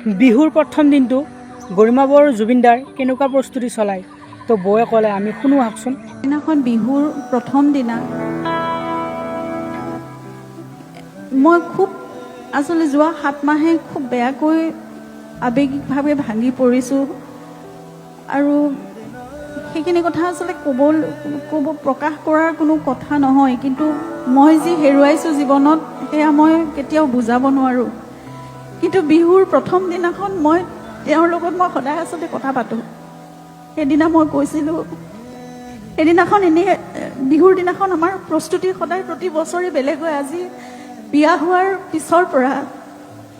বিহুৰ প্ৰথম দিনটো গৰিমাবৰ জুবিনদাৰ কেনেকুৱা প্ৰস্তুতি চলায় তো বৌয়ে ক'লে আমি শুনো আহকচোন। দিনাখন বিহুৰ প্ৰথম দিনা মই খুব আচলতে যোৱা 7 মাহে খুব বেয়াকৈ আৱেগিকভাৱে ভাঙি পৰিছোঁ আৰু সেইখিনি কথা আচলতে প্ৰকাশ কৰাৰ কোনো কথা নহয়, কিন্তু মই যি হেৰুৱাইছোঁ জীৱনত সেয়া মই কেতিয়াও বুজাব নোৱাৰোঁ। কিন্তু বিহুৰ প্ৰথম দিনাখন মই তেওঁৰ লগত মই সদায় আচলতে কথা পাতোঁ। সেইদিনা মই কৈছিলোঁ, সেইদিনাখন এনেই বিহুৰ দিনাখন আমাৰ প্ৰস্তুতি সদায় প্ৰতি বছৰে বেলেগ হয়। আজি বিয়া হোৱাৰ পিছৰ পৰা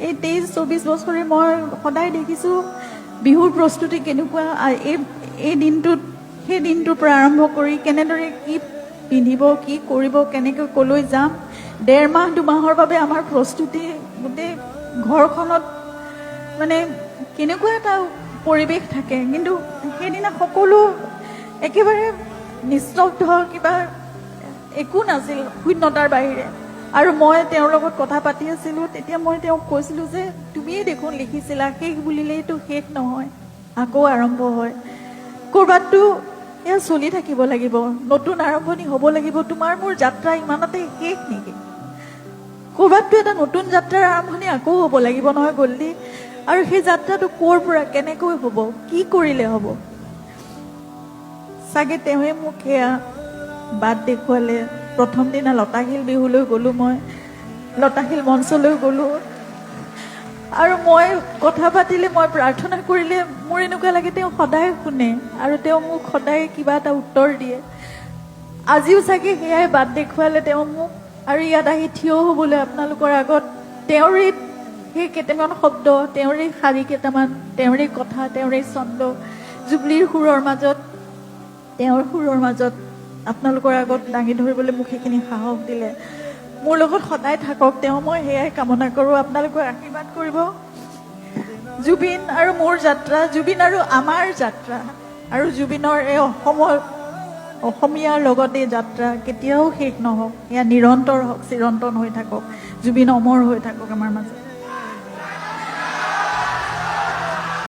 এই 23-24 বছৰে মই সদায় দেখিছোঁ বিহুৰ প্ৰস্তুতি কেনেকুৱা। এই দিনটোত সেই দিনটোৰ পৰা আৰম্ভ কৰি কেনেদৰে কি পিন্ধিব, কি কৰিব, কেনেকৈ ক'লৈ যাম, 1.5 মাহ 2 মাহৰ বাবে আমাৰ প্ৰস্তুতি, গোটেই ঘৰখনত মানে কেনেকুৱা এটা পৰিৱেশ থাকে। কিন্তু সেইদিনা সকলো একেবাৰে নিস্তব্ধ, কিবা একো নাছিল শূন্যতাৰ বাহিৰে। আৰু মই তেওঁৰ লগত কথা পাতি আছিলোঁ, তেতিয়া মই তেওঁক কৈছিলোঁ যে তুমিয়ে দেখোন লিখিছিলা শেষ বুলিলেইতো শেষ নহয়, আকৌ আৰম্ভ হয়। ক'ৰবাততো এয়া চলি থাকিব লাগিব, নতুন আৰম্ভণি হ'ব লাগিব। তোমাৰ মোৰ যাত্ৰা ইমানতে শেষ নেকি? ক'ৰবাততো এটা নতুন যাত্ৰাৰ আৰম্ভণি আকৌ হ'ব লাগিব নহয় গল্ডি। আৰু সেই যাত্ৰাটো ক'ৰ পৰা কেনেকৈ হ'ব, কি কৰিলে হ'ব? চাগে তেওঁৱে মোক সেয়া বাট দেখুৱালে। প্ৰথম দিনা লতাশিল বিহুলৈ গ'লোঁ, মই লতাশিল মঞ্চলৈ গ'লোঁ আৰু মই কথা পাতিলে, মই প্ৰাৰ্থনা কৰিলে মোৰ এনেকুৱা লাগে তেওঁ সদায় শুনে আৰু তেওঁ মোক সদায় কিবা এটা উত্তৰ দিয়ে। আজিও চাগে সেয়াই বাট দেখুৱালে তেওঁ মোক, আৰু ইয়াত আহি থিয় হ'বলৈ আপোনালোকৰ আগত তেওঁৰে সেই কেইটামান শব্দ, তেওঁৰে শাৰী কেইটামান, তেওঁৰে কথা, তেওঁৰে ছন্দ, জুবলিৰ সুৰৰ মাজত, তেওঁৰ সুৰৰ মাজত আপোনালোকৰ আগত দাঙি ধৰিবলৈ মোক সেইখিনি সাহস দিলে। মোৰ লগত সদায় থাকক তেওঁ, মই সেয়াই কামনা কৰোঁ। আপোনালোকে আশীৰ্বাদ কৰিব। জুবিন আৰু মোৰ যাত্ৰা, জুবিন আৰু আমাৰ যাত্ৰা, আৰু জুবিনৰ এই অসমীয়াৰ লগতে যাত্ৰা কেতিয়াও শেষ নহওক, এয়া নিৰন্তৰ হওক, চিৰন্তন হৈ থাকক। জুবিন অমৰ হৈ থাকক আমাৰ মাজত।